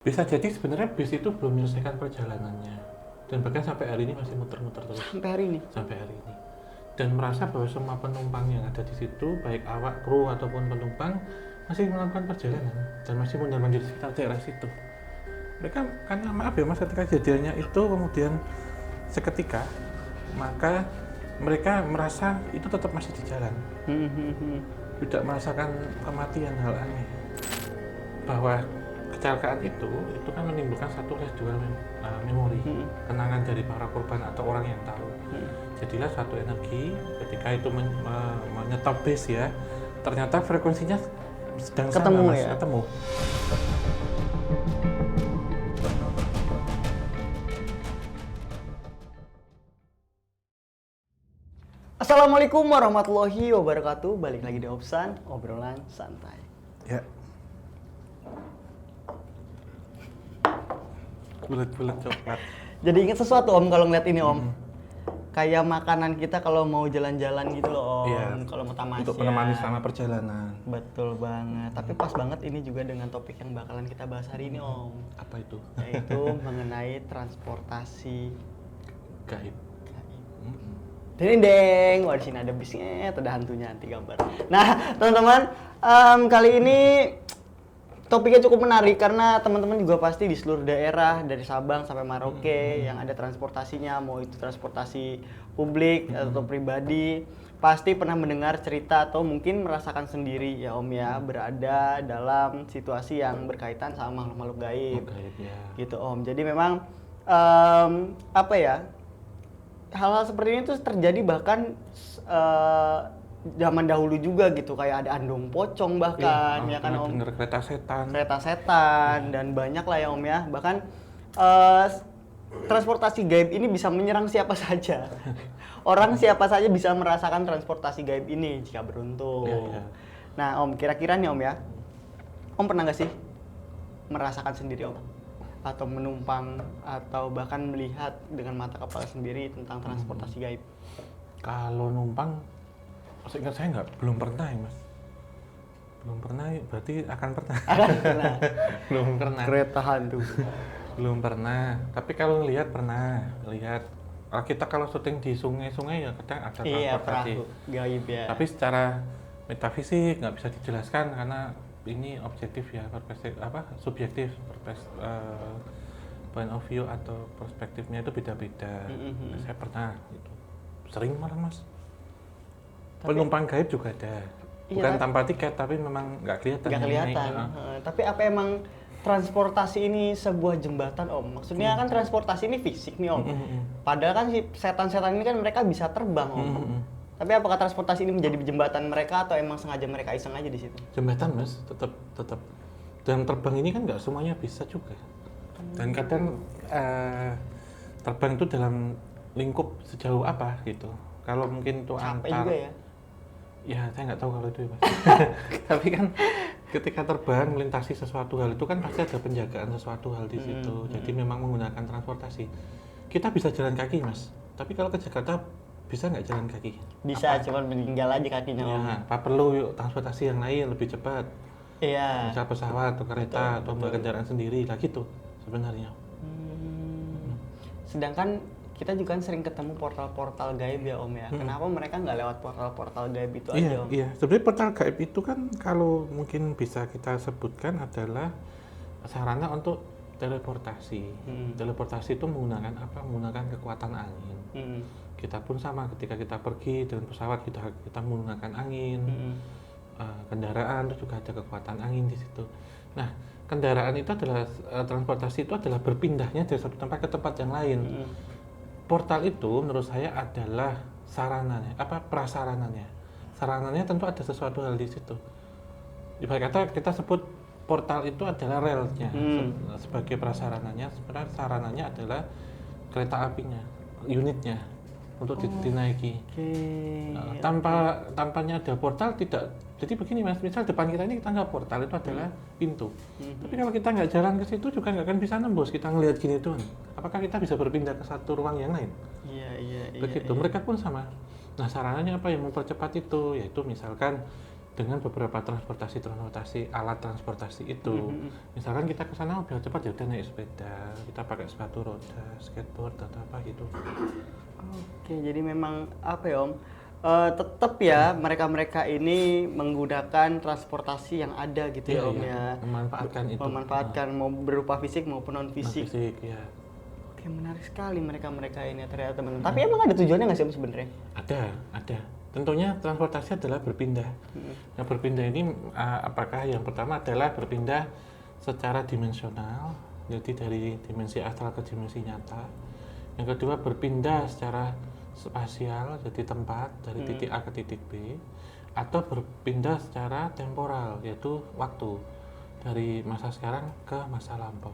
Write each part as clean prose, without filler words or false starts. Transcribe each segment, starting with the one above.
Bisa jadi sebenarnya bis itu belum menyelesaikan perjalanannya dan bahkan sampai hari ini masih muter-muter terus. Sampai hari ini? Sampai hari ini. Dan merasa bahwa semua penumpang yang ada di situ, baik awak, kru ataupun penumpang, masih melakukan perjalanan dan masih mondar-mandir di sekitar daerah situ. Mereka, karena maaf ya mas, ketika kejadiannya itu kemudian seketika, maka mereka merasa itu tetap masih di jalan. Tidak merasakan kematian, hal aneh. Bahwa kecelakaan itu kan menimbulkan satu residual memori, kenangan dari para korban atau orang yang tahu. Jadilah suatu energi ketika itu menyetop bis ya, ternyata frekuensinya sedang ketemu sama mas, ya? ketemu. Assalamualaikum warahmatullahi wabarakatuh. Balik lagi di Opsan, obrolan santai. Ya. Bulat-bulat coklat. Jadi ingat sesuatu Om kalau ngeliat ini Om. Kayak makanan kita kalau mau jalan-jalan gitu loh Om. Iya. Kalau mau tamasya. Untuk menemani selama perjalanan. Betul banget. Tapi pas banget ini juga dengan topik yang bakalan kita bahas hari ini Om. Apa itu? Yaitu mengenai transportasi Gaib. Deng, wah di sini ada bisnya, ada hantunya nanti gambar. Nah, teman-teman, kali ini topiknya cukup menarik karena teman-teman juga pasti di seluruh daerah dari Sabang sampai Merauke yang ada transportasinya, mau itu transportasi publik atau pribadi, pasti pernah mendengar cerita atau mungkin merasakan sendiri ya Om ya, berada dalam situasi yang berkaitan sama makhluk-makhluk gaib. Gaib ya. Gitu Om. Jadi memang apa ya? Hal-hal seperti ini tuh terjadi bahkan zaman dahulu juga gitu, kayak ada andong pocong bahkan ya kan Om, Dengar kereta setan dan banyak lah ya Om ya, bahkan transportasi gaib ini bisa menyerang siapa saja. Orang siapa saja bisa merasakan transportasi gaib ini jika beruntung. Ya. Nah Om, kira-kira nih Om ya, Om pernah nggak sih merasakan sendiri Om? Atau menumpang atau bahkan melihat dengan mata kepala sendiri tentang transportasi gaib? Kalau numpang, seingat saya belum pernah ya mas. Belum pernah, berarti akan pernah. Belum pernah. Kereta hantu. Belum pernah. Tapi kalau lihat pernah. Lihat. Kita kalau syuting di sungai-sungai ya kadang ada transportasi. Perahu gaib ya. Tapi secara metafisik nggak bisa dijelaskan karena ini objektif ya, subjektif, point of view atau perspektifnya itu beda-beda. Saya pernah gitu. Sering malah mas. Penumpang gaib juga ada. Bukan tanpa tiket tapi memang nggak kelihatan. Nggak kelihatan. Tapi apa emang transportasi ini sebuah jembatan Om? Maksudnya kan transportasi ini fisik nih Om. Padahal kan si setan-setan ini kan mereka bisa terbang Om. Tapi apakah transportasi ini menjadi jembatan mereka atau emang sengaja mereka iseng aja di situ? Jembatan mas, tetap. Dan terbang ini kan nggak semuanya bisa juga. Dan kadang terbang itu dalam lingkup sejauh apa gitu. Kalau mungkin itu capek juga ya? Ya saya nggak tahu kalau itu ya mas. Tapi kan ketika terbang melintasi sesuatu hal itu kan pasti ada penjagaan sesuatu hal di situ. Jadi memang menggunakan transportasi. Kita bisa jalan kaki mas. Tapi kalau ke Jakarta bisa nggak jalan kaki? Bisa, cuman meninggal aja kakinya Om. Ya, apa perlu yuk transportasi yang lain lebih cepat? Iya. Misal pesawat atau kereta atau kendaraan sendiri lah gitu sebenarnya. Sedangkan kita juga kan sering ketemu portal-portal gaib ya Om ya. Kenapa mereka nggak lewat portal-portal gaib itu aja Om? Iya, sebenarnya portal gaib itu kan kalau mungkin bisa kita sebutkan adalah sarana untuk teleportasi. Teleportasi itu menggunakan apa? Menggunakan kekuatan angin. Kita pun sama, ketika kita pergi dengan pesawat kita menggunakan angin. Kendaraan itu juga ada kekuatan angin di situ. Nah, kendaraan itu adalah transportasi itu adalah berpindahnya dari satu tempat ke tempat yang lain. Portal itu menurut saya adalah sarananya, prasarananya. Sarananya tentu ada sesuatu hal di situ. Ibarat kata kita sebut portal itu adalah relnya sebagai prasarananya. Sebenarnya sarananya adalah kereta apinya, unitnya untuk dinaiki. Tanpanya ada portal tidak. Jadi begini mas, misal depan kita ini kita nggak portal itu adalah pintu. Tapi kalau kita nggak jalan ke situ juga nggak akan bisa nembus. Kita ngelihat gini doang. Apakah kita bisa berpindah ke satu ruang yang lain? Iya. Begitu. Mereka pun sama. Nah sarananya apa yang mempercepat itu? Yaitu misalkan dengan beberapa transportasi alat transportasi itu. Misalkan kita ke sana biar cepat ya udah naik sepeda, kita pakai sepatu roda, skateboard atau apa gitu. Oke, jadi memang apa ya Om? Tetap ya mereka-mereka ini menggunakan transportasi yang ada gitu ya Om ya. Memanfaatkan itu. Memanfaatkan mau berupa fisik maupun non fisik. Fisik ya. Oke, menarik sekali mereka-mereka ini ternyata teman-teman. Tapi emang ada tujuannya nggak sih Om sebenarnya? Ada. Tentunya transportasi adalah berpindah. Yang berpindah ini apakah yang pertama adalah berpindah secara dimensional, jadi dari dimensi astral ke dimensi nyata. Yang kedua berpindah secara spasial, jadi tempat dari titik A ke titik B, atau berpindah secara temporal, yaitu waktu dari masa sekarang ke masa lampau.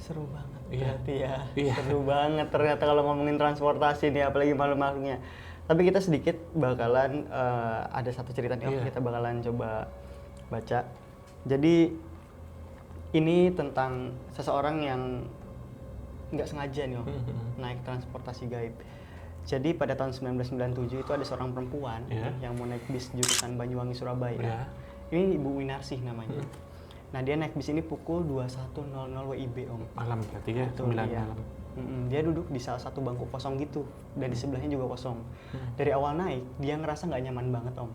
Seru banget berarti ya. Iya. Seru banget ternyata kalau ngomongin transportasi nih, apalagi makhluk-makhluknya. Tapi kita sedikit bakalan ada satu cerita nih Om, kita bakalan coba baca. Jadi ini tentang seseorang yang nggak sengaja nih Om, naik transportasi gaib. Jadi pada tahun 1997 itu ada seorang perempuan yang mau naik bis jurusan Banyuwangi Surabaya. Ini Ibu Winarsih namanya. Nah dia naik bis ini pukul 21.00 WIB Om. Malam berarti ya, 9 malam. Dia duduk di salah satu bangku kosong gitu, dan di sebelahnya juga kosong. Dari awal naik, dia ngerasa nggak nyaman banget Om.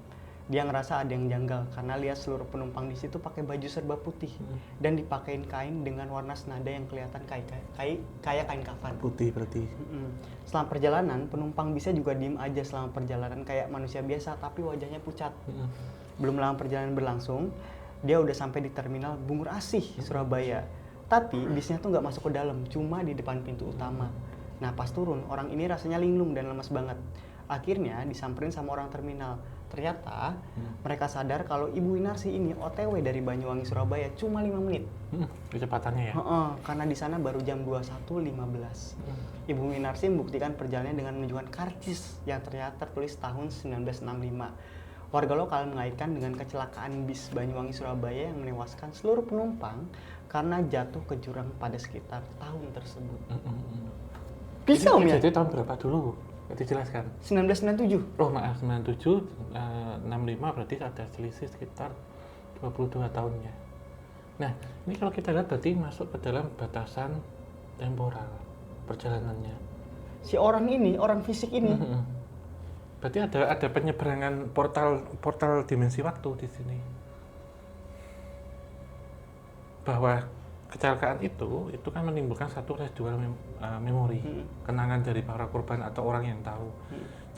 Dia ngerasa ada yang janggal karena lihat seluruh penumpang di situ pakai baju serba putih dan dipakein kain dengan warna senada yang kelihatan kayak kain kafan. Putih berarti. Selama perjalanan, penumpang bisa juga diem aja selama perjalanan kayak manusia biasa, tapi wajahnya pucat. Belum lama perjalanan berlangsung, dia udah sampai di terminal Bungur Asih, Surabaya. Tapi bisnya tuh nggak masuk ke dalam, cuma di depan pintu utama. Nah pas turun, orang ini rasanya linglung dan lemas banget. Akhirnya disamperin sama orang terminal. Ternyata mereka sadar kalau Ibu Winarsih ini OTW dari Banyuwangi Surabaya cuma 5 menit. Kecepatannya ya? Karena di sana baru jam 21.15. Ibu Winarsih membuktikan perjalanannya dengan menunjukkan karcis yang ternyata tertulis tahun 1965. Warga lokal mengaitkan dengan kecelakaan bis Banyuwangi Surabaya yang menewaskan seluruh penumpang karena jatuh ke jurang pada sekitar tahun tersebut. Bisa Om ya? Jadi tahun berapa dulu? Dijelaskan. 1997. Oh maaf, 97, 65 berarti ada selisih sekitar 22 tahunnya. Nah, ini kalau kita lihat berarti masuk ke dalam batasan temporal perjalanannya. Si orang ini, orang fisik ini. Berarti ada penyeberangan portal dimensi waktu di sini. Bahwa kecelakaan itu kan menimbulkan satu residual memori, kenangan dari para korban atau orang yang tahu.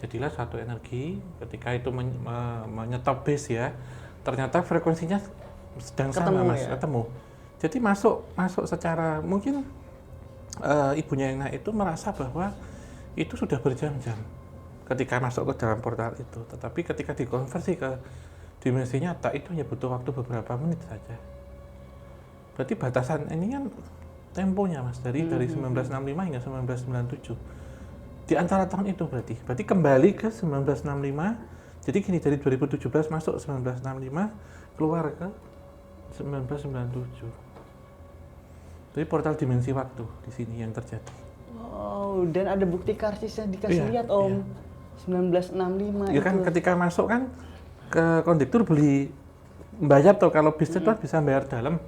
Jadilah satu energi ketika itu menyetop base ya, ternyata frekuensinya sedang sama Mas, ketemu. Jadi masuk secara mungkin ibunya yang naik itu merasa bahwa itu sudah berjam-jam ketika masuk ke dalam portal itu. Tetapi ketika dikonversi ke dimensi nyata itu hanya butuh waktu beberapa menit saja. Berarti batasan ini kan temponya Mas dari 1965 hingga 1997. Di antara tahun itu berarti kembali ke 1965. Jadi gini, dari 2017 masuk 1965 keluar ke 1997. Jadi portal dimensi waktu di sini yang terjadi. Wow, dan ada bukti karsisnya dikasih lihat Om. 1965 ya kan ketika masuk kan ke kondektur beli bayar tuh, kalau bis itu bisa bayar dalam.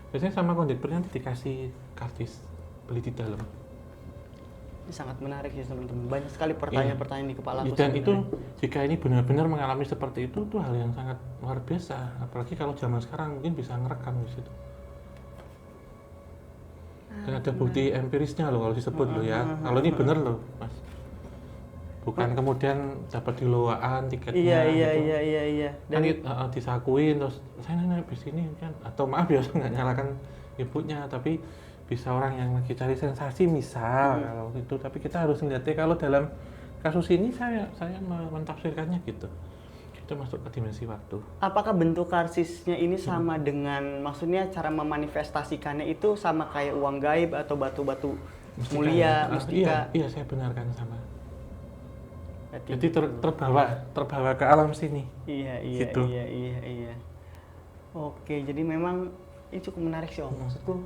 Biasanya sama kondekturnya dikasih karcis beli di dalam. Ini sangat menarik sih teman-teman. Banyak sekali pertanyaan-pertanyaan di kepala aku. Dan itu jika ini benar-benar mengalami seperti itu tuh hal yang sangat luar biasa. Apalagi kalau zaman sekarang mungkin bisa ngerekam di situ. Dan ada bukti empirisnya loh kalau disebut loh ya. Kalau ini benar loh Mas. Bukan kemudian dapat di lowaan tiketnya. Iya. Dan disakuin terus saya naik bis ini kan, atau maaf ya saya nggak nyalakan ibunya, tapi bisa orang yang lagi cari sensasi misal kalau itu. Tapi kita harus melihatnya kalau dalam kasus ini saya mentafsirkannya gitu. Itu masuk ke dimensi waktu. Apakah bentuk karsisnya ini sama dengan, maksudnya cara memanifestasikannya itu sama kayak uang gaib atau batu-batu mulia, mustika? Iya, saya benarkan sama. Jadi terbawa ke alam sini. Iya. Oke, jadi memang ini cukup menarik sih Om. Maksudku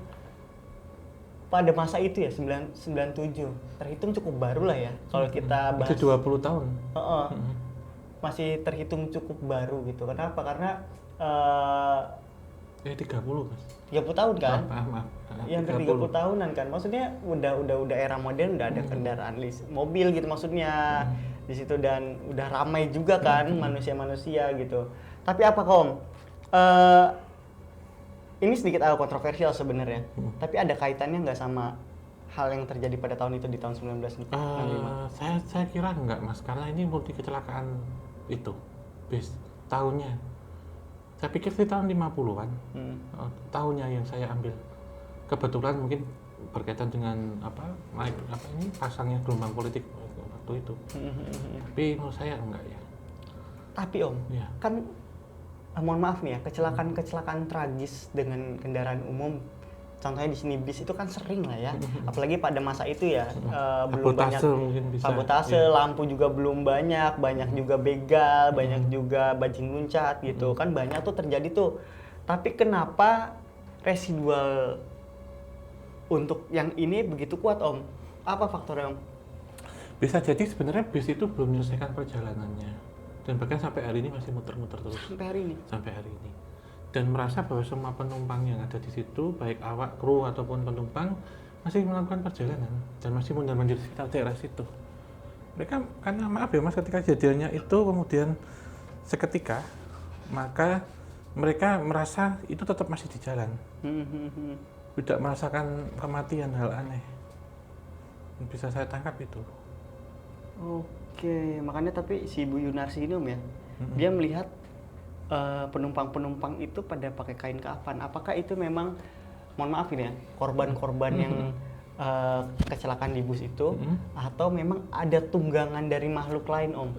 pada masa itu ya 97 terhitung cukup baru lah ya kalau kita bahas. Itu 20 tahun. masih terhitung cukup baru gitu. Kenapa? Karena 30 Mas. 30 tahun kan? Maaf. Yang 30 tahunan kan. Maksudnya udah era modern, udah ada kendaraan mobil gitu maksudnya. Di situ dan udah ramai juga kan manusia-manusia gitu. Tapi apa Kom? Ini sedikit agak kontroversial sebenarnya. Tapi ada kaitannya nggak sama hal yang terjadi pada tahun itu di tahun 1965? Saya kira enggak Mas, karena ini multi kecelakaan itu bis tahunnya. Saya pikir di tahun 50-an. Tahunnya yang saya ambil. Kebetulan mungkin berkaitan dengan ini pasangnya gelombang politik waktu itu. Tapi menurut saya enggak ya. Tapi Om, Ya. kan mohon maaf nih ya, kecelakaan tragis dengan kendaraan umum, contohnya di sini bis itu kan sering lah ya, apalagi pada masa itu ya, belum banyak sabotase, lampu juga belum banyak juga begal, banyak juga bajing loncat gitu, kan banyak tuh terjadi tuh. Tapi kenapa residual untuk yang ini begitu kuat Om? Apa faktornya Om? Bisa jadi sebenarnya bis itu belum menyelesaikan perjalanannya. Dan bahkan sampai hari ini masih muter-muter terus. Sampai hari ini. Dan merasa bahwa semua penumpang yang ada di situ, baik awak, kru ataupun penumpang, masih melakukan perjalanan dan masih mondar-mandir di sekitar daerah situ. Mereka, karena maaf ya Mas, ketika kejadiannya itu kemudian seketika, maka mereka merasa itu tetap masih di jalan. Tidak merasakan kematian, hal aneh. Bisa saya tangkap itu. Oke, makanya tapi si Bu Yunarsi ini Om ya, dia melihat penumpang-penumpang itu pada pakai kain kafan. Apakah itu memang, mohon maaf ini ya, korban-korban yang kecelakaan di bus itu, atau memang ada tunggangan dari makhluk lain Om?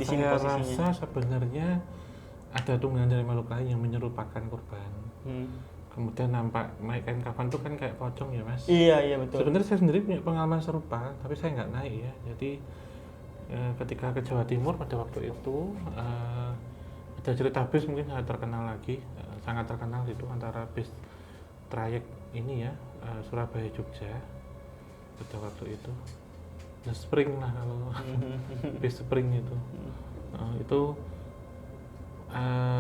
Di sini posisinya. Saya rasa sebenarnya ada tunggangan dari makhluk lain yang menyerupakan korban. Kemudian nampak naik kain kafan itu kan kayak pocong ya Mas. Iya betul. Sebenarnya saya sendiri punya pengalaman serupa, tapi saya nggak naik ya. Jadi ketika ke Jawa Timur pada waktu itu ada cerita bis mungkin sangat terkenal itu antara bis trayek ini ya, Surabaya Jogja pada waktu itu. Nah, Spring lah kalau bis Spring itu. Itu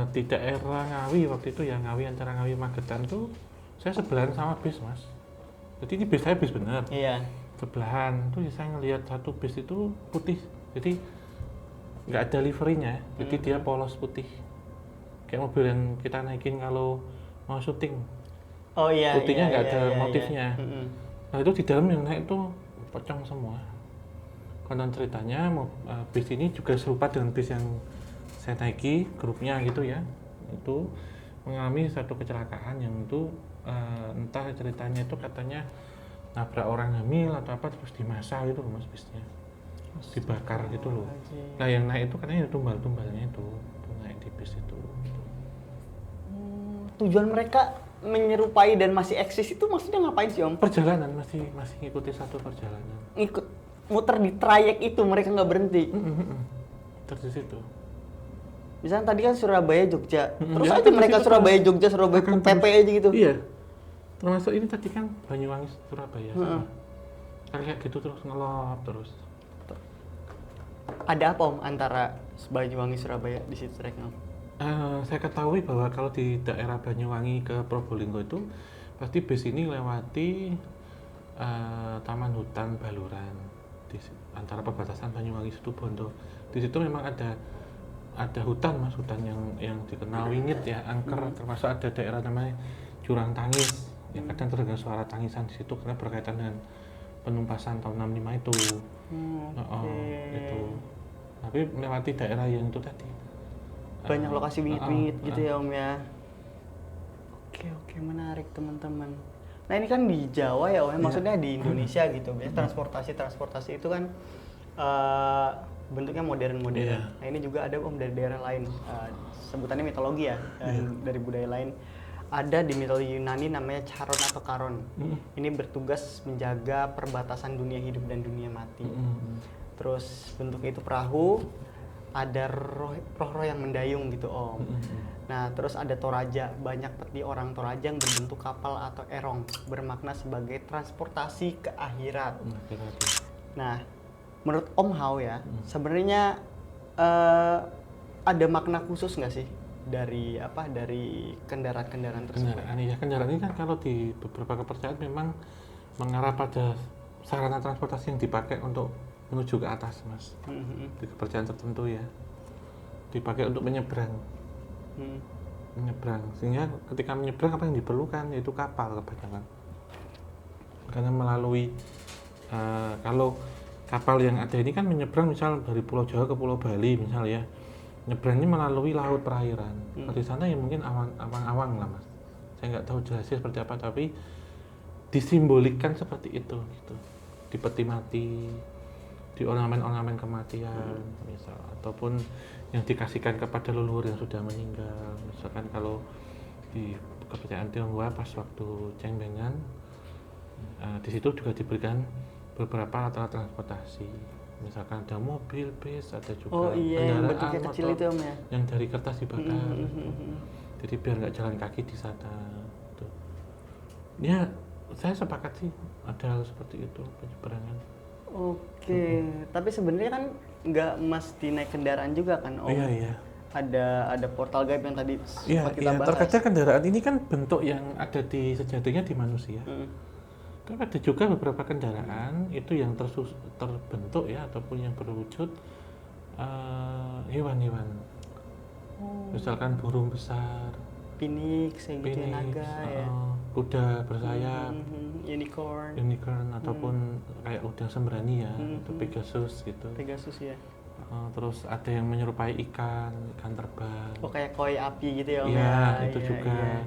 di daerah Ngawi waktu itu ya, antara Ngawi Magetan tuh saya sebelahan sama bis Mas. Jadi ini bis saya bis bener. Iya. Sebelahan tuh saya ngelihat satu bis itu putih, jadi nggak ada liverynya, jadi dia polos putih, kayak mobil yang kita naikin kalau mau syuting. Oh iya. Putihnya nggak ada motifnya. Nah itu di dalam yang naik itu pocong semua. Konon ceritanya bis ini juga serupa dengan bis yang saya naiki, grupnya gitu ya, itu mengalami satu kecelakaan yang itu entah ceritanya itu katanya nabrak orang hamil atau apa terus dimasak gitu Mas, bisnya dibakar gitu loh. Nah yang naik itu katanya tumbal-tumbalnya itu naik di bis itu. Tujuan mereka menyerupai dan masih eksis itu maksudnya ngapain sih Om? Perjalanan, masih ngikuti satu perjalanan. Ikut muter di trayek itu, mereka nggak berhenti. Terus di situ. Misalnya tadi kan Surabaya Jogja, terus aja mereka Surabaya Jogja, Surabaya PP aja gitu. Iya. Termasuk ini tadi kan Banyuwangi Surabaya. Kayak gitu terus ngelop terus. Ada apa Om antara Banyuwangi Surabaya di situ treknya Om? Saya ketahui bahwa kalau di daerah Banyuwangi ke Probolinggo itu pasti bis ini lewati Taman Hutan Baluran di antara perbatasan Banyuwangi Situbondo. Di situ memang ada hutan Mas, hutan yang dikenal wingit ya, angker, termasuk ada daerah namanya Jurang Tangis. Ya kadang terdengar suara tangisan di situ karena berkaitan dengan penumpasan tahun 65 itu. Itu. Tapi melewati daerah yang itu tadi. Banyak lokasi wingit-wingit gitu ya Om ya. Oke, menarik teman-teman. Nah ini kan di Jawa ya Om, maksudnya di Indonesia gitu. Biasanya transportasi itu kan bentuknya modern. Nah ini juga ada Om dari daerah lain, sebutannya mitologi ya, dari budaya lain. Ada di mitologi Yunani namanya Charon atau Charon. Ini bertugas menjaga perbatasan dunia hidup dan dunia mati. Terus bentuknya itu perahu, ada roh-roh yang mendayung gitu Om. Nah terus ada Toraja, banyak peti orang Toraja yang berbentuk kapal atau erong, bermakna sebagai transportasi ke akhirat. Nah menurut Om Hao ya, sebenarnya ada makna khusus nggak sih dari kendaraan-kendaraan tersebut? Kendaraan ini kan kalau di beberapa kepercayaan memang mengarah pada sarana transportasi yang dipakai untuk menuju ke atas, Mas. Di kepercayaan tertentu ya, dipakai untuk menyeberang. Menyeberang, sehingga ketika menyeberang apa yang diperlukan yaitu kapal kebanyakan, karena melalui kalau kapal yang ada ini kan menyeberang misal dari Pulau Jawa ke Pulau Bali misal ya, nyebrangnya melalui laut perairan. Di sana ya mungkin awang-awang lah, Mas, saya nggak tahu jelasnya seperti apa, tapi disimbolikkan seperti itu gitu, di peti mati, di ornamen-ornamen kematian misal, ataupun yang dikasihkan kepada leluhur yang sudah meninggal. Misalkan kalau di kepercayaan Tionghoa pas waktu Cengbengan, di situ juga diberikan beberapa alat transportasi. Misalkan ada mobil, bis, ada juga yang kendaraan kecil itu, Om, ya? yang dari kertas dibakar. Jadi biar nggak jalan kaki di sana. Gitu. Ya, saya sepakat sih ada hal seperti itu, penyeberangan. Oke, tapi sebenarnya kan nggak mesti naik kendaraan juga kan, Om? Iya. Ada portal gaib yang tadi sempat kita bahas. Terkadang kendaraan ini kan bentuk yang ada di sejatinya di manusia. Kan ada juga beberapa kendaraan itu yang terbentuk ya, ataupun yang berwujud hewan-hewan. Misalkan burung besar, Phoenix, yang gitu, naga ya. Kuda bersayap, unicorn, ataupun kayak udang sembrani ya, itu Pegasus gitu. Pegasus ya. Terus ada yang menyerupai ikan terbang. Oh, kayak koi api gitu ya, Om? Iya, itu juga.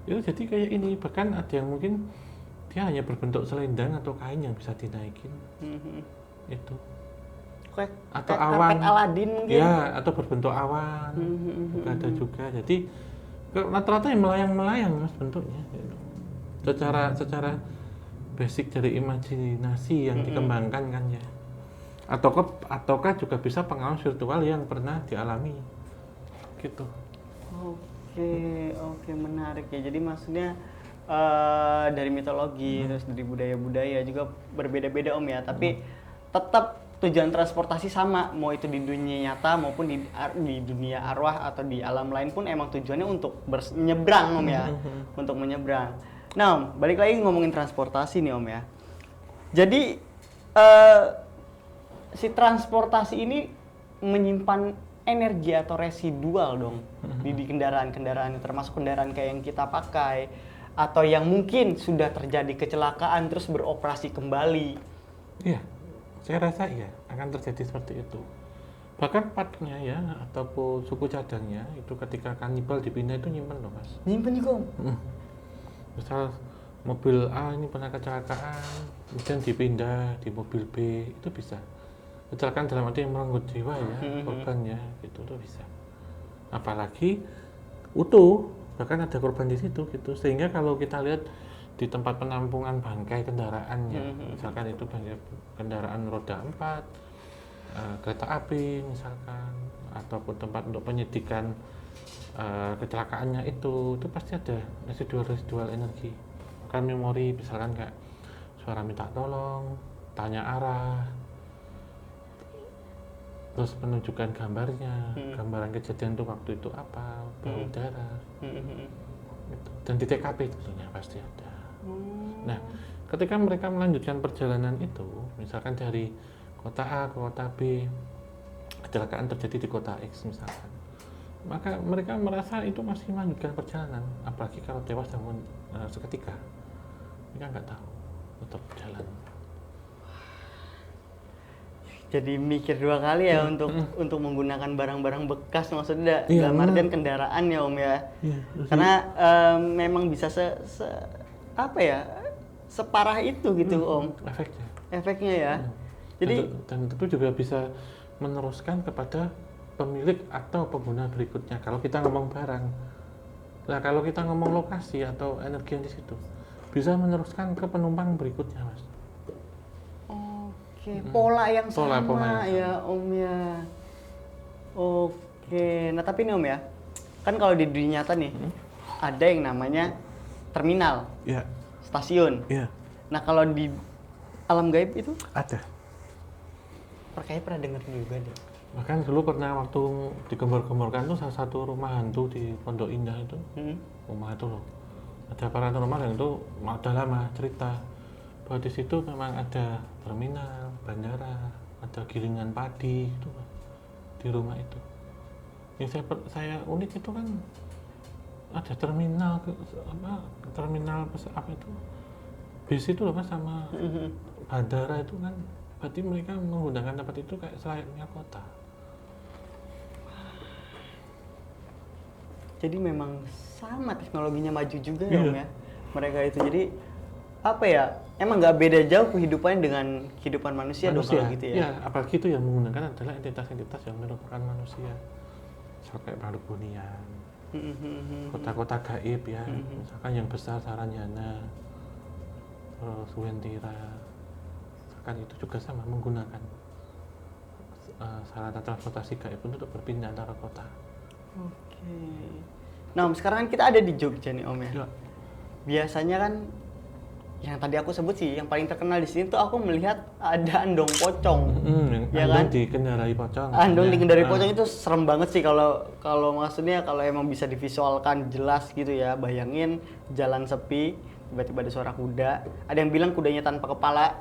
Itu jadi kayak ini, bahkan ada yang mungkin dia hanya berbentuk selendang atau kain yang bisa dinaikin. Itu. Atau awan. Aladin mungkin. Ya, atau berbentuk awan. Juga ada juga. Jadi rata-rata yang melayang-melayang, Mas, bentuknya. Gitu. Secara basic dari imajinasi yang dikembangkan kan ya. Ataukah juga bisa pengalaman virtual yang pernah dialami. Gitu. Oke, menarik ya. Jadi maksudnya dari mitologi, terus dari budaya-budaya juga berbeda-beda, Om ya. Tapi tetap tujuan transportasi sama, mau itu di dunia nyata maupun di dunia arwah atau di alam lain pun emang tujuannya untuk menyeberang, Om ya. Untuk menyeberang. Nah, Om, balik lagi ngomongin transportasi nih, Om ya. Jadi si transportasi ini menyimpan energi atau residual dong di kendaraan-kendaraan, termasuk kendaraan kayak yang kita pakai atau yang mungkin sudah terjadi kecelakaan terus beroperasi kembali. Iya, saya rasa iya akan terjadi seperti itu. Bahkan partnya ya ataupun suku cadangnya itu ketika kanibal dipindah itu nyimpen loh, Mas. Nyimpen juga, Om? Misal mobil A ini pernah kecelakaan, kemudian dipindah di mobil B, itu bisa. Kecelakaan dalam arti yang merenggut jiwa ya, korbannya gitu tuh bisa. Apalagi utuh, bahkan ada korban di situ gitu. Sehingga kalau kita lihat di tempat penampungan bangkai kendaraannya, misalkan itu bangkai kendaraan roda 4, kereta api misalkan, ataupun tempat untuk penyidikan kecelakaannya itu pasti ada residual energi. Kan memori misalkan kayak suara minta tolong, tanya arah, terus menunjukkan gambarnya, gambaran kejadian itu waktu itu apa, bau darah, gitu. Dan di TKP tentunya pasti ada. Nah, ketika mereka melanjutkan perjalanan itu, misalkan dari kota A ke kota B, kecelakaan terjadi di kota X misalkan, maka mereka merasa itu masih melanjutkan perjalanan, apalagi kalau tewas dalam seketika, mereka nggak tahu, tetap jalan. Jadi mikir dua kali ya untuk menggunakan barang-barang bekas, maksudnya dalam artian kendaraan ya, Om ya. Karena memang bisa separah itu gitu, Om. Efeknya ya. Jadi dan tentu juga bisa meneruskan kepada pemilik atau pengguna berikutnya kalau kita ngomong barang. Nah, kalau kita ngomong lokasi atau energi yang di situ bisa meneruskan ke penumpang berikutnya, Mas. Pola yang sama ya, Om ya. Oke, nah tapi nih, Om ya, kan kalau di dunia nyata nih ada yang namanya terminal, stasiun. Nah kalau di alam gaib itu ada. kayaknya pernah dengar juga deh. Bahkan dulu pernah waktu digembor-gemborkan tuh salah satu rumah hantu di Pondok Indah itu, rumah itu loh, ada paranormal yang itu udah lama cerita bahwa di situ memang ada terminal, bandara, ada gilingan padi itu Mas, di rumah itu. Yang saya unik itu kan ada terminal apa itu bis itu loh Mas, sama bandara itu kan, berarti mereka menggunakan tempat itu kayak selayaknya kota. Jadi memang sama teknologinya maju juga Iya. Om ya mereka itu. Jadi apa ya, emang nggak beda jauh kehidupannya dengan kehidupan manusia dong kalau gitu ya. Iya, apalagi itu yang menggunakan adalah entitas-entitas yang merupakan manusia. Misal kayak Prabu Bunian, kota-kota gaib ya, misalkan yang besar Saranyana, terus Wentira, misalkan itu juga sama menggunakan sarana transportasi gaib untuk berpindah antara kota. Oke. Nah Om, sekarang kan kita ada di Jogja nih Om ya. Ya. Biasanya kan yang tadi aku sebut sih, yang paling terkenal di sini tuh aku melihat ada andong pocong. Yang Ya andong kan? dikendarai pocong. Andong Ya. dikendarai pocong itu serem banget sih kalau maksudnya kalau emang bisa divisualkan jelas gitu ya. Bayangin jalan sepi, tiba-tiba ada suara kuda. Ada yang bilang kudanya tanpa kepala.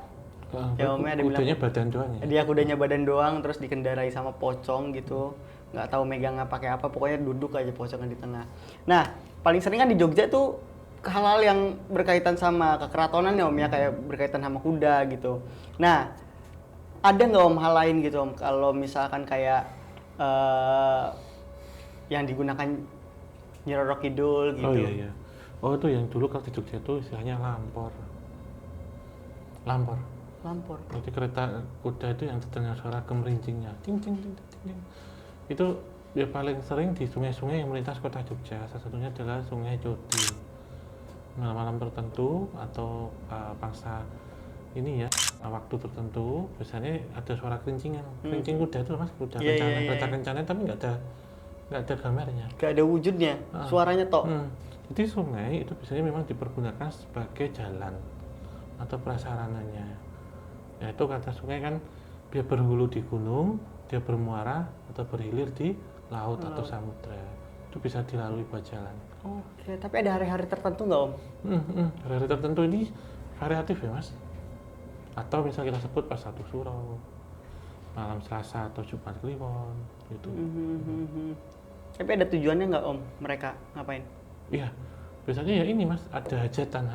Ya Om, ada bilang Kudanya badan doang ya. dia kudanya badan doang terus dikendarai sama pocong gitu. Nggak tahu megangnya pakai apa, pokoknya duduk aja pocongnya di tengah. Nah, paling sering kan di Jogja tuh hal-hal yang berkaitan sama kekeratonan ya Om ya, kayak berkaitan sama kuda gitu. Nah, ada nggak Om hal lain gitu Om, kalau misalkan kayak yang digunakan Nyi Roro Kidul gitu? Oh iya. Oh itu yang dulu kalau di Jogja itu istilahnya lampor. Lampor. Jadi kereta kuda itu yang terdengar suara gemerincingnya, ting ting ting ting ting. Itu ya paling sering di sungai-sungai yang melintas kota Jogja. Salah satunya adalah Sungai Jodi. Malam-malam tertentu atau pangsa ini ya, waktu tertentu biasanya ada suara kerincingan. Kerincing kuda itu Mas, kuda Iya, kencana, iya, kereta iya. kencana tapi nggak ada gambarnya. Gak ada wujudnya, suaranya tok. Jadi sungai itu biasanya memang dipergunakan sebagai jalan atau prasarananya. Yaitu kata sungai kan dia berhulu di gunung, dia bermuara atau berhilir di laut atau samudra. Itu bisa dilalui buat jalan. Oke, tapi ada hari-hari tertentu nggak Om? Hari tertentu ini variatif ya Mas. Atau misal kita sebut pas satu suro, malam Selasa atau Jumat Kliwon gitu. Tapi ada tujuannya nggak Om mereka ngapain? Iya, biasanya ya ini Mas, ada hajatan.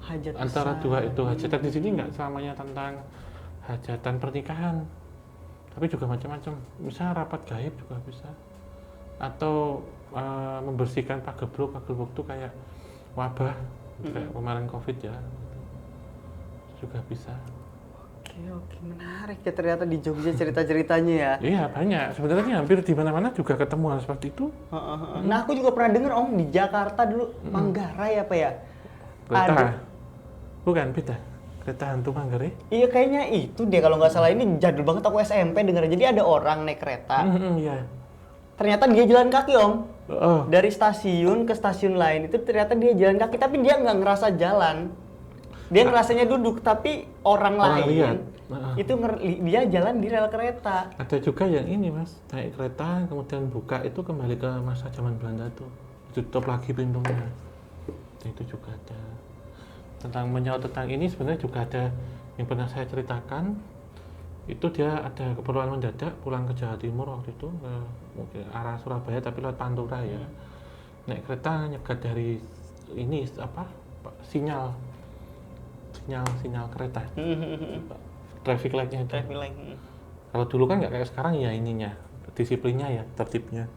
Hajat Antara besar. dua itu hajatan di sini nggak selamanya tentang hajatan pernikahan, tapi juga macam-macam. Misal rapat gaib juga bisa, atau membersihkan pagebluk itu kayak wabah, kayak kemarin COVID ya, itu juga bisa. Oke, menarik ya ternyata di Jogja cerita-ceritanya ya. Iya banyak. Sebenarnya hampir di mana-mana juga ketemu hal seperti itu. Nah aku juga pernah dengar Om di Jakarta dulu Manggarai apa ya? Kereta, Ada. bukan beda. Kereta hantu Manggarai. Iya kayaknya itu deh kalau nggak salah, ini jadul banget aku SMP denger. Jadi ada orang naik kereta, Iya. ternyata dia jalan kaki Om. Oh, Dari stasiun ke stasiun lain itu ternyata dia jalan kaki, tapi dia nggak ngerasa jalan. Dia ngerasanya duduk, tapi orang lain lihat. itu dia jalan di rel kereta. Ada juga yang ini Mas, naik kereta kemudian buka itu kembali ke masa zaman Belanda tuh, tutup lagi pintunya. Nah, itu juga ada. Tentang menyaut tentang ini sebenarnya juga ada yang pernah saya ceritakan. Itu dia ada keperluan mendadak pulang ke Jawa Timur waktu itu, ke arah Surabaya tapi lewat Pantura ya. Naik kereta nyegat dari ini apa sinyal kereta, traffic light-nya itu. Traffic light. Kalau dulu kan nggak kayak sekarang ya ininya, disiplinnya ya, tertibnya.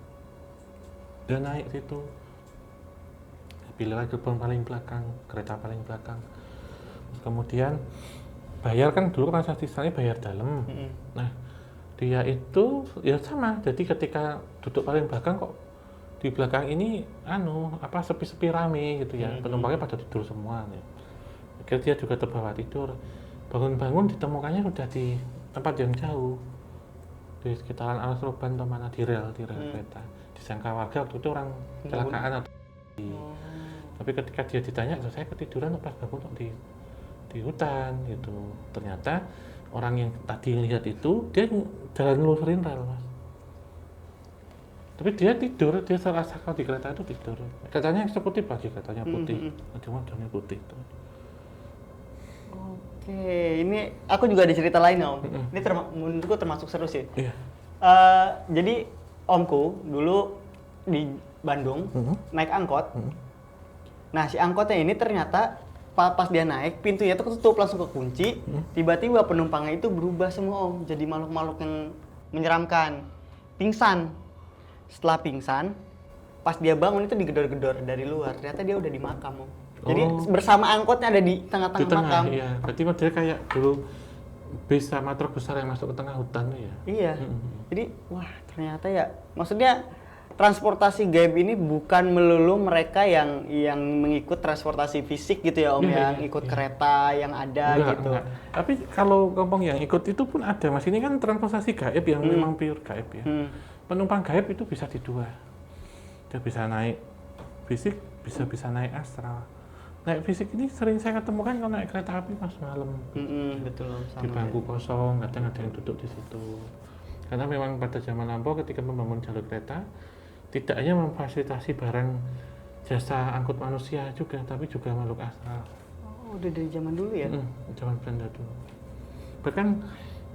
Dia naik situ, pilih lagi gerbong paling belakang, kereta paling belakang. Terus kemudian bayar kan dulu kan sistemnya bayar dalam. Nah dia itu ya sama, jadi ketika duduk paling belakang kok di belakang ini sepi-sepi rame gitu ya, penumpangnya pada tidur semua ya. Akhirnya dia juga terbawa tidur, bangun-bangun ditemukannya sudah di tempat yang jauh di sekitaran Alas Roban atau mana di rel kereta. Disangka warga waktu itu orang kecelakaan atau tapi ketika dia ditanya, saya ketiduran pas bangun di hutan gitu. Ternyata orang yang tadi lihat itu dia jalan nelusurin rel mas. Tapi dia tidur, dia serasa kalau di kereta itu tidur. Katanya eksekutif pagi, katanya putih. Cuma jamnya putih itu. Oke, ini aku juga ada cerita lain om. Ini menurutku termasuk seru sih. Iya. Jadi omku dulu di Bandung naik angkot. Nah si angkotnya ini ternyata pas dia naik pintunya tuh ketutup langsung kekunci. Tiba-tiba penumpangnya itu berubah semua om, jadi makhluk-makhluk yang menyeramkan. Pingsan. Setelah pingsan, pas dia bangun itu digedor-gedor dari luar. Ternyata dia udah di makam om. Jadi bersama angkotnya ada di tengah-tengah makam. Iya, berarti dia kayak dulu bis sama truk besar yang masuk ke tengah hutan tuh ya. Iya. Jadi wah ternyata ya, maksudnya transportasi gaib ini bukan melulu mereka yang mengikut transportasi fisik gitu ya om, yang ikut kereta yang ada gitu. Enggak. Tapi kalau ngomong yang ikut itu pun ada mas. Ini kan transportasi gaib yang memang pure gaib ya. Penumpang gaib itu bisa di dua. Dia bisa naik fisik, bisa naik astral. Naik fisik ini sering saya ketemukan kalau naik kereta api pas malam. Betul. Di bangku kosong, kadang ada yang duduk di situ. Karena memang pada zaman lampau ketika membangun jalur kereta, tidak hanya memfasilitasi barang jasa angkut manusia juga, tapi juga makhluk astral. Oh, udah dari zaman dulu ya? Zaman Belanda dulu. Bahkan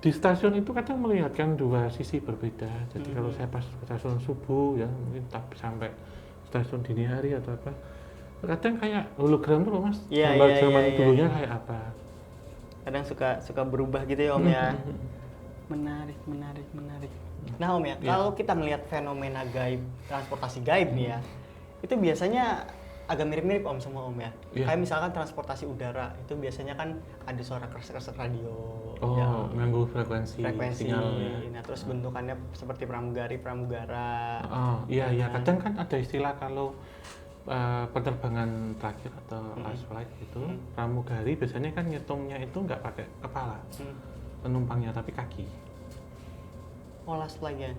di stasiun itu kadang melihatkan dua sisi berbeda. Jadi kalau saya pas stasiun subuh ya, mungkin sampai stasiun dini hari atau apa, kadang kayak hologram tuh mas. Zaman dulunya kayak apa? Kadang suka berubah gitu ya om ya. Menarik. Nah om ya, kalau kita melihat fenomena gaib, transportasi gaib nih ya, itu biasanya agak mirip-mirip om sama om ya. Kayak misalkan transportasi udara, itu biasanya kan ada suara keras-keras radio. Mengganggu frekuensi sinyal ya. Nah terus bentukannya seperti pramugara. Iya. Kadang kan ada istilah kalau penerbangan terakhir atau last flight itu pramugari biasanya kan ngitungnya itu nggak pakai kepala penumpangnya tapi kaki. Last flight-nya?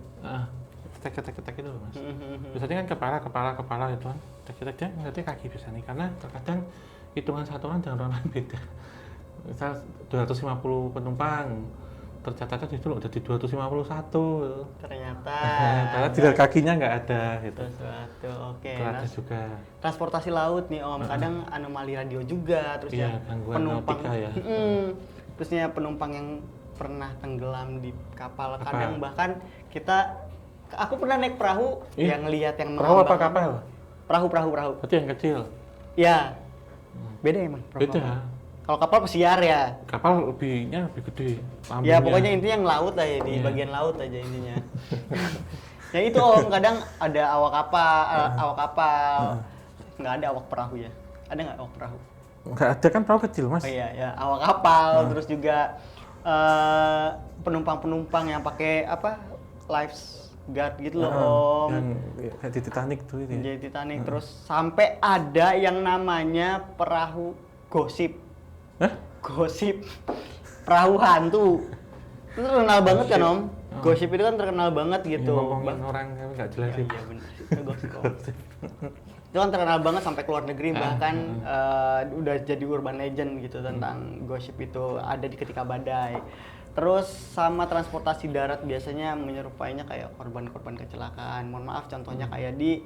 Ketek itu mas. Biasanya kan kepala itu kan. Ketek dia ngerti kaki biasanya karena terkadang hitungan satuan dengan orang lain beda. Misal 250 penumpang, tercatatnya justru udah di 251. Ternyata karena tidak kakinya nggak ada gitu. Oke. Ada juga. Transportasi laut nih om, kadang anomali radio juga, terus penumpang ya. Terusnya penumpang yang pernah tenggelam di kapal. Kadang bahkan aku pernah naik perahu yang lihat yang perahu apa kapal? Perahu. Berarti yang kecil. Ya. Beda emang perahu. Beda. Kalau kapal pesiar ya. Kapal lebih gede. Ya pokoknya intinya yang laut lah ya, di bagian laut aja intinya. Ya itu om, kadang ada awak kapal. Nggak ada awak perahu ya. Ada nggak awak perahu? Nggak ada kan perahu kecil mas. Oh iya ya, awak kapal. Terus juga penumpang yang pakai lifeguard gitu loh om. Yang kayak di Titanic tuh ini. Jadi Titanic. Terus sampai ada yang namanya perahu gosip. Gosip perahu hantu. Itu terkenal banget kan om. Gosip itu kan terkenal banget gitu. Ngomongin orang nggak jelas sih. Iya benar. Itu gosip. Itu kan terkenal banget sampai keluar negeri, bahkan udah jadi urban legend gitu tentang gosip itu ada di ketika badai. Terus sama transportasi darat biasanya menyerupainya kayak korban-korban kecelakaan. Mohon maaf contohnya kayak di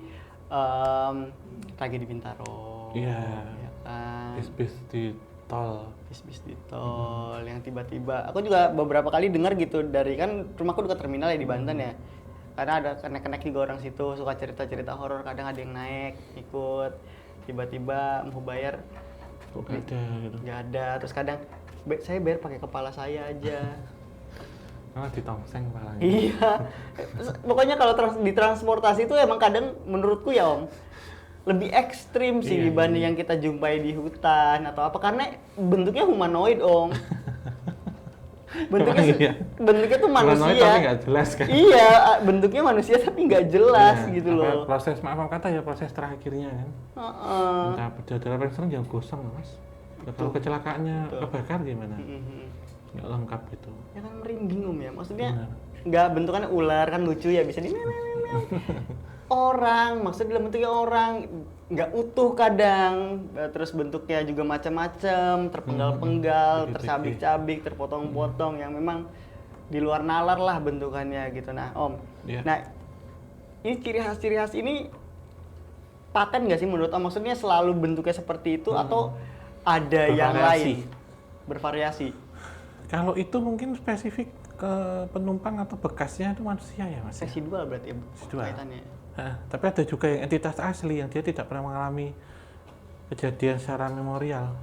tragedi Bintaro. Iya. Ya kan. Bis di tol. Bis di tol yang tiba-tiba. Aku juga beberapa kali dengar gitu dari kan rumahku dekat terminal ya di Banten ya. Karena ada kenek-kenek juga orang situ suka cerita-cerita horor, kadang ada yang naik ikut tiba-tiba mau bayar nggak ada gitu. Nggak ada, terus kadang saya bayar pakai kepala saya aja. Malah ditongseng kepalanya. Iya. Pokoknya kalau di transportasi itu emang kadang menurutku ya om lebih ekstrim sih dibanding yang kita jumpai di hutan atau apa, karena bentuknya humanoid om. Bentuknya tuh manusia tapi nggak jelas kan. Iya, bentuknya manusia tapi nggak jelas gitu loh. Proses kata ya proses terakhirnya kan. Entah berdarah paling sering yang gosong mas. Kalau kecelakaannya kebakar gimana? Nggak lengkap gitu. Ya kan merinding om ya, maksudnya nggak bentukannya ular kan lucu ya, bisa di orang, maksudnya dalam bentuknya orang, nggak utuh kadang, terus bentuknya juga macam-macam, terpenggal-penggal, tercabik-cabik, terpotong-potong, yang memang di luar nalar lah bentukannya gitu. Nah Om, nah ini ciri khas ini paten nggak sih menurut Om? Maksudnya selalu bentuknya seperti itu atau ada yang lain? Bervariasi. Kalau itu mungkin spesifik ke penumpang atau bekasnya itu manusia ya Mas? Residual berarti ya kaitannya. Tapi ada juga yang entitas asli yang dia tidak pernah mengalami kejadian secara memorial.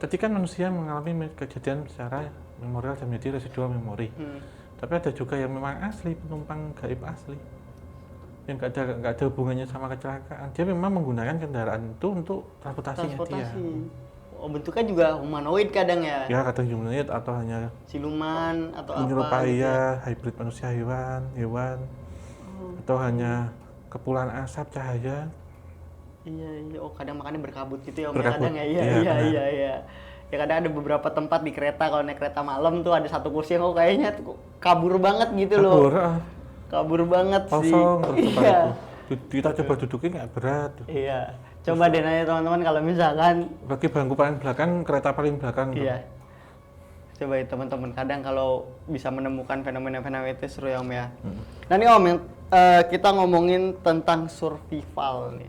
Tadi kan manusia mengalami kejadian secara memorial dan menjadi residual memori. Tapi ada juga yang memang asli, penumpang gaib asli, yang nggak ada hubungannya sama kecelakaan. Dia memang menggunakan kendaraan itu untuk transportasinya dia. Oh, bentuknya juga humanoid kadang ya? Ya, kadang humanoid atau hanya siluman atau menyerupai hybrid manusia hewan, atau hanya kepulan asap cahaya. Iya. Oh, kadang makanya berkabut gitu ya Om. Kadang ya. Iya. Ya kadang ada beberapa tempat di kereta, kalau naik kereta malam tuh ada satu kursi yang kayaknya tuh kabur banget gitu loh. Kabur banget sih. Kosong terus kita coba dudukin nggak berat. Iya. Coba deh nanya teman-teman kalau misalkan bagi bangku paling belakang, kereta paling belakang. Iya. Coba ya teman-teman, kadang kalau bisa menemukan fenomena-fenomena itu seru ya Om ya. Nah nih Om, yang kita ngomongin tentang survival.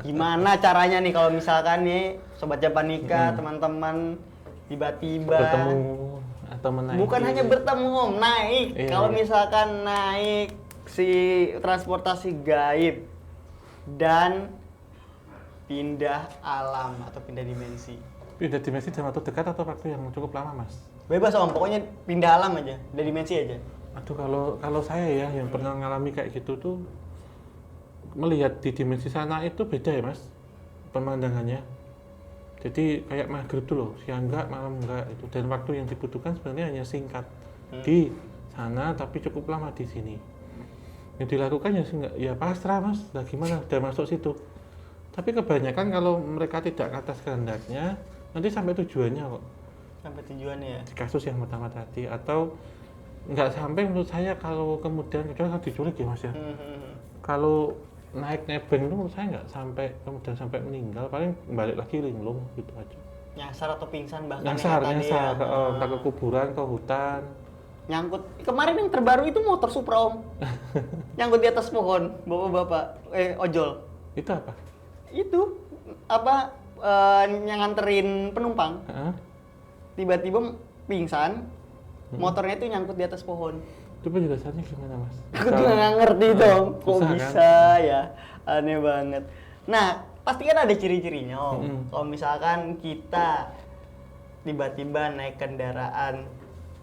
Gimana caranya nih kalau misalkan nih Sobat Japanika, teman-teman tiba-tiba bertemu atau menaiki. Bukan hanya bertemu Om, naik. Kalau misalkan naik si transportasi gaib dan pindah alam atau pindah dimensi. Pindah dimensi dalam waktu dekat atau waktu yang cukup lama Mas? Bebas Om, pokoknya pindah alam aja, pindah dimensi aja. Aduh, kalau saya ya yang pernah ngalami kayak gitu tuh, melihat di dimensi sana itu beda ya Mas pemandangannya. Jadi kayak maghrib tuh loh, siang enggak, malam enggak itu, dan waktu yang dibutuhkan sebenarnya hanya singkat di sana tapi cukup lama di sini. Yang dilakukan ya pasrah Mas, nah gimana udah masuk situ. Tapi kebanyakan kalau mereka tidak atas kehendaknya, nanti sampai tujuannya kok. Sampai tujuannya ya? Di kasus yang pertama tadi, atau nggak sampai menurut saya kalau kemudian kalau diculik ya Mas ya. Kalau naik nebeng itu menurut saya nggak sampai kemudian sampai meninggal, paling balik lagi linglung gitu aja. Nyasar atau pingsan bahkan. Nyasar, entah ke kuburan, ke hutan. Nyangkut, kemarin yang terbaru itu motor Supra Om. Nyangkut di atas pohon, bapak-bapak, ojol. Itu apa? Itu apa yang nganterin penumpang. Tiba-tiba pingsan, motornya itu nyangkut di atas pohon. Itu penjelasannya gimana Mas? Aku juga nggak ngerti dong, kok bisa kan? Ya, aneh banget. Nah, pasti kan ada ciri-cirinya Om. Kalau misalkan kita tiba-tiba naik kendaraan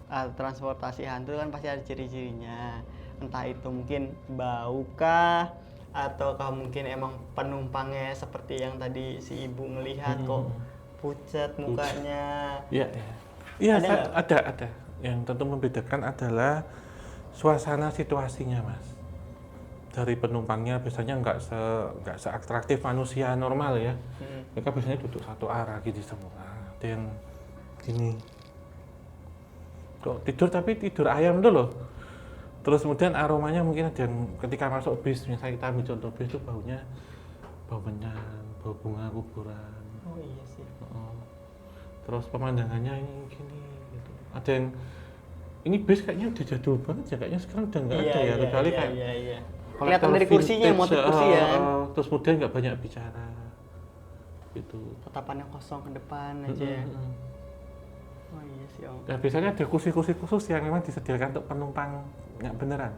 transportasi hantu kan pasti ada ciri-cirinya. Entah itu mungkin bau kah, ataukah mungkin emang penumpangnya seperti yang tadi si ibu ngelihat kok pucat mukanya. Iya, ada. Yang tentu membedakan adalah suasana situasinya Mas. Dari penumpangnya biasanya nggak seatraktif manusia normal ya. Mereka biasanya duduk satu arah gitu semua. Dan gini. Kok tidur tapi tidur ayam tuh loh. Terus kemudian aromanya mungkin ada yang ketika masuk bis, misalnya kita ambil contoh bis itu baunya bau menyan, bau bunga kuburan. Oh iya sih. Terus pemandangannya ini gini gitu. Ada yang ini bis kayaknya udah jadul banget ya, kayaknya sekarang udah nggak ada ya, kecuali kayak kelihatan dari kursinya, motif kursi ya. Terus kemudian nggak banyak bicara gitu. Tatapannya kosong ke depan aja ya. Oh iya sih Om. Ya biasanya ada kursi-kursi khusus yang memang disediakan untuk penumpang nggak beneran.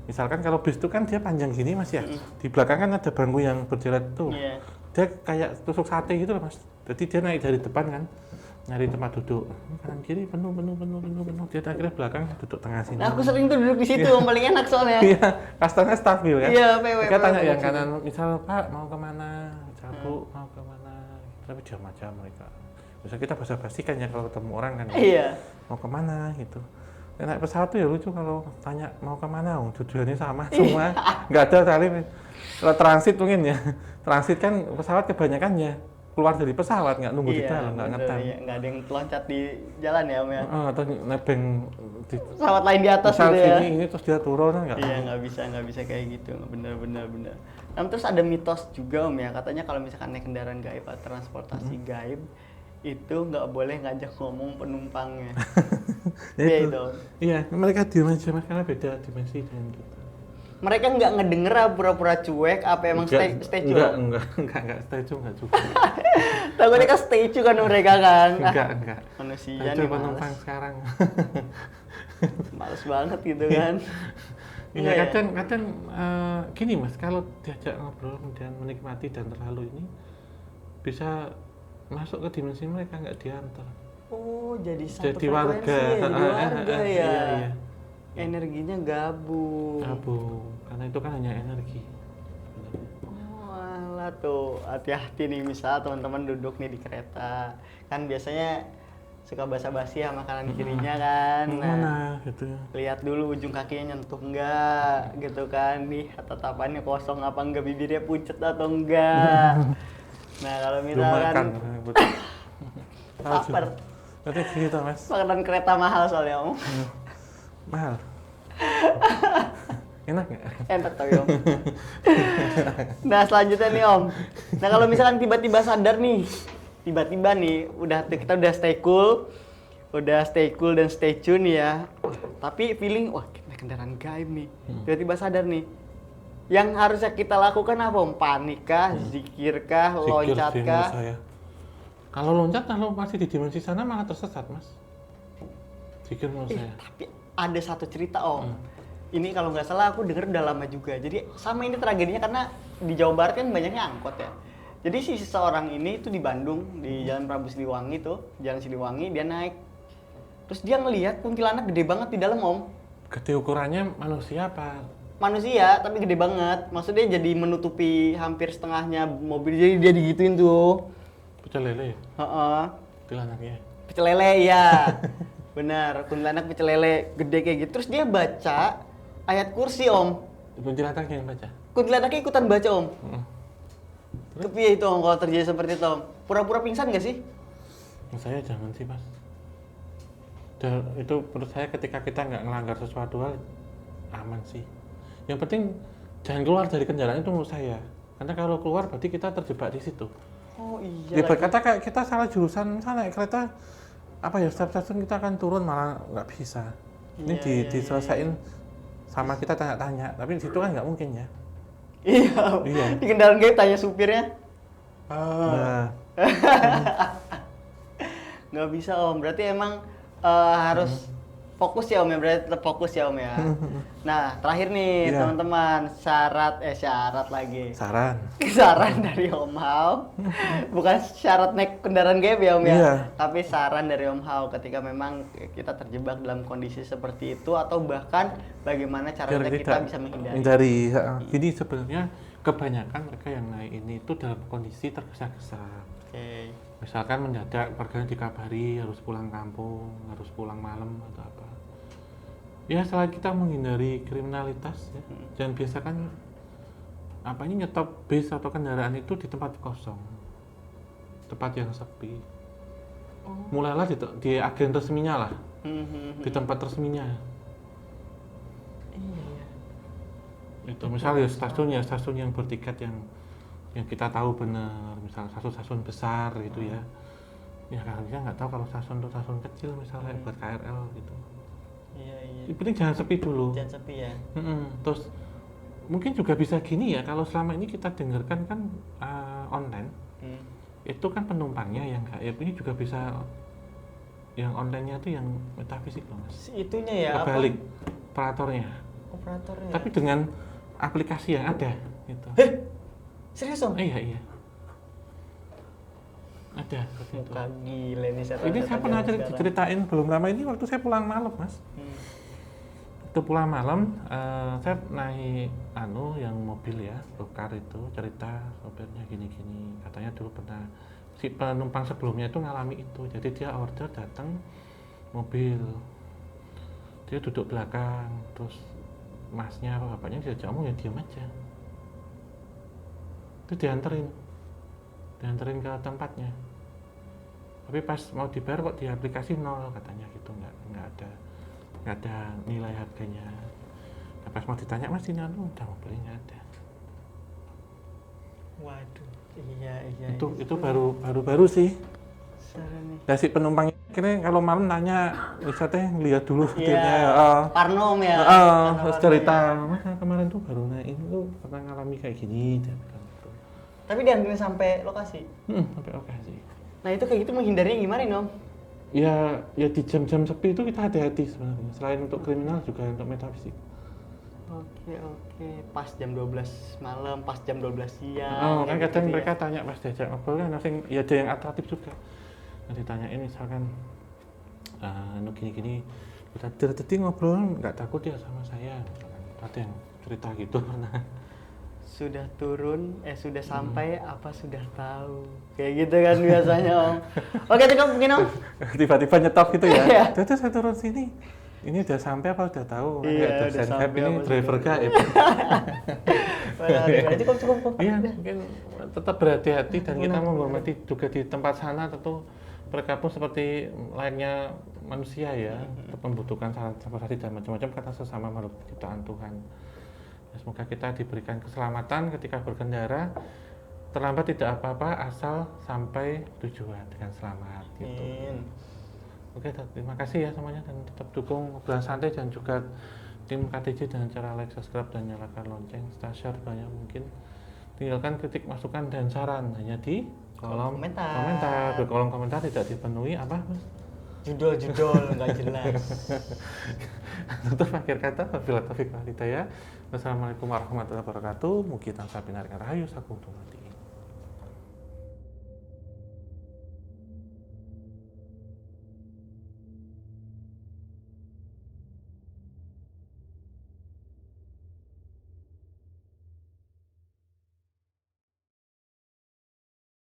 Misalkan kalau bis itu kan dia panjang gini Mas ya, di belakang kan ada bangku yang berjerat tuh. Dia kayak tusuk sate gitu loh Mas. Jadi dia naik dari depan kan, nyari tempat duduk. Kanan kiri penuh. Dia akhirnya belakang duduk tengah sini. Nah, aku sering tuh duduk di situ, paling enak soalnya. Iya, kastanya stabil kan. Iya, Mereka tanya yang kanan, misal Pak mau kemana, Bu mau kemana, tapi diam aja mereka. Bisa kita basa-basi kan ya kalau ketemu orang kan. Iya. Mau kemana gitu. Naik pesawat tuh ya lucu kalau tanya mau kemana, tujuannya sama semua. Nggak ada kali. Kalau transit mungkin ya. Transit kan pesawat kebanyakan ya keluar dari pesawat, nggak nunggu di Iya, dalam, nggak bener, ngetem. iya. Nggak ada yang loncat di jalan ya Om ya. Atau nebeng di Pesawat lain di atas misal gitu ya. sini ini terus dia turun nggak? Iya, nggak bisa kayak gitu. Bener. Nah, terus ada mitos juga Om ya, katanya kalau misalkan naik kendaraan gaib atau transportasi gaib itu nggak boleh ngajak ngomong penumpangnya. Iya itu. Om. Iya, mereka diem aja mas, karena beda dimensi dengan kita. Mereka nggak ngedenger pura-pura cuek, apa emang stay tune? Enggak stay tune enggak juga. Takutnya kan stay tune kan mereka kan. Enggak. Manusia Itu nih penumpang males. sekarang. Males banget gitu kan. Iya, kadang gini mas, kalau diajak ngobrol kemudian menikmati dan terlalu ini bisa masuk ke dimensi mereka, nggak diantar. Oh, jadi satu Jadi warga. frekuensi ya, jadi warga ya. Iya. Energinya gabung. Karena itu kan hanya energi. Oh, alah tuh, hati-hati nih misal teman-teman duduk nih di kereta. Kan biasanya suka basa-basi sama kanan kirinya kan. Mana gitu ya. Lihat dulu ujung kakinya nyentuh enggak gitu kan. Nih, tatapannya kosong apa enggak, bibirnya pucet atau enggak. Nah, kalau misalkan lapar. Berarti gitu mas. Makanan kereta mahal soalnya Om. Mahal. Enak nggak? Enak tapi Om. Nah selanjutnya nih Om. Nah kalau misalkan tiba-tiba sadar nih, tiba-tiba nih kita udah stay cool dan stay tune ya. Tapi feeling wah kita kendaraan gaib nih. Tiba-tiba sadar nih. Yang harusnya kita lakukan apa Om? Panik kah, zikir kah, loncat kah? Kalau loncat kalau masih di dimensi sana malah tersesat mas. Zikir menurut saya. Tapi ada satu cerita Om. Ini kalau nggak salah aku denger udah lama juga. Jadi sama ini tragedinya karena di Jawa Barat kan banyaknya angkot ya. Jadi si seseorang ini itu di Bandung, di Jalan Prabu Siliwangi tuh, Jalan Siliwangi, dia naik. Terus dia ngelihat kuntilanak gede banget di dalam Om. Gede ukurannya manusia apa? Manusia, tapi gede banget. Maksudnya jadi menutupi hampir setengahnya mobil. Jadi dia digituin tuh. Pecel lele ya? Heeh. Kuntilanaknya. Pecel lele ya. Benar, kuntilanak pecel lele gede kayak gitu. Terus dia baca ayat kursi Om. Kuntilanaknya yang baca? Kuntilanaknya ikutan baca Om. Tapi ya itu Om, kalau terjadi seperti itu Om. Pura-pura pingsan nggak sih? Menurut saya jangan sih mas. Dan itu menurut saya ketika kita nggak ngelanggar sesuatu hal aman sih. Yang penting jangan keluar dari kendaraan itu menurut saya. Karena kalau keluar berarti kita terjebak di situ. Oh iya. Ya berkata kayak kita salah jurusan, misalnya naik kereta apa ya setiap stasiun kita akan turun malah nggak bisa. Ini diselesain sama kita tanya-tanya, tapi di situ kan nggak mungkin ya. Iya. Di kendaraan gaib tanya supirnya. Nah. Nggak bisa Om, berarti emang harus fokus ya Om ya, berarti tetap fokus ya Om ya. Nah terakhir nih teman-teman, syarat lagi. Saran dari Om Hao, bukan syarat naik kendaraan gaib ya Om ya, tapi saran dari Om Hao ketika memang kita terjebak dalam kondisi seperti itu atau bahkan bagaimana caranya kita bisa menghindari. Jadi sebenarnya kebanyakan mereka yang naik ini itu dalam kondisi tergesa-gesa. Misalkan mendadak keluarganya dikabari harus pulang kampung, harus pulang malam atau apa. Ya selain kita menghindari kriminalitas ya, jangan biasakan nyetop bis atau kendaraan itu di tempat kosong, tempat yang sepi. Mulailah di agen resminya lah, di tempat resminya. Itu misalnya stasiun yang bertiket yang kita tahu benar, misalnya stasiun besar gitu ya. Ya kalau kita nggak tahu kalau stasiun kecil misalnya buat KRL gitu. Yang penting jangan sepi dulu. Jangan sepi ya. Terus mungkin juga bisa gini ya, kalau selama ini kita dengarkan kan online, itu kan penumpangnya yang gaib, ini juga bisa yang online-nya itu yang metafisik loh mas. Itunya ya. Kebalik operatornya. Tapi dengan aplikasi yang ada gitu. Serius Om? Iya. Ada. Muka gila nih ini saya pernah ceritain belum lama ini waktu saya pulang malam mas. Itu pulang malam saya naik yang mobil ya, Gokar itu, cerita sopirnya gini-gini, katanya dulu pernah si penumpang sebelumnya itu ngalami itu, jadi dia order datang mobil, dia duduk belakang, terus masnya apa bapaknya diajak ngomong ya diam aja, itu dianterin dianterin ke tempatnya. Tapi pas mau dibayar kok di aplikasi nol katanya gitu, nggak ada nilai harganya. Nah, pas mau ditanya mas ini udah mau beli nggak ada. Waduh, iya. Itu baru sih. Nah, si penumpang akhirnya kalau malam nanya, bisa teh lihat dulu videonya. Parnom ya. Terus cerita, mas kemarin tuh baru naik tuh pernah ngalami kayak gini. Tapi dianterin sampai lokasi. Sampai lokasi. Nah itu kayak gitu menghindarinya gimana Om? Ya di jam-jam sepi itu kita hati-hati sebenarnya. Selain untuk kriminal juga untuk metafisik. Oke. Pas jam 12 malam, pas jam 12 siang. Kan kadang mereka tanya pas diajak ngobrol kan ya ada yang atraktif juga. Nah, ditanyain misalkan gini-gini, tadi ngobrol nggak takut ya sama saya, misalkan ada yang cerita gitu pernah. Sudah turun, sudah sampai apa sudah tahu, kayak gitu kan biasanya Om. Oke cukup mungkin Om. Tiba-tiba nyetop gitu ya. Jadi saya turun sini. Ini udah sampai apa udah tahu? Iya, udah sampai ini driver gaib. Berarti cukup. Iya, mungkin tetap berhati-hati dan kita menghormati juga di tempat sana tentu mereka pun seperti layaknya manusia ya, membutuhkan saran transportasi dan macam-macam karena sesama makhluk ciptaan Tuhan. Semoga kita diberikan keselamatan ketika berkendara, terlambat tidak apa-apa asal sampai tujuan dengan selamat gitu. Oke, terima kasih ya semuanya dan tetap dukung obrolan santai dan juga tim KTJ dengan cara like, subscribe dan nyalakan lonceng, share banyak mungkin. Tinggalkan kritik, masukan dan saran hanya di kolom komentar. Di kolom komentar tidak dipenuhi apa Mas? Judul nggak jelas. Untuk akhir kata, wabillahi taufiq wal hidayah. Wassalamualaikum warahmatullahi wabarakatuh. Mugi tansah pinaringan rahayu sakum tumati.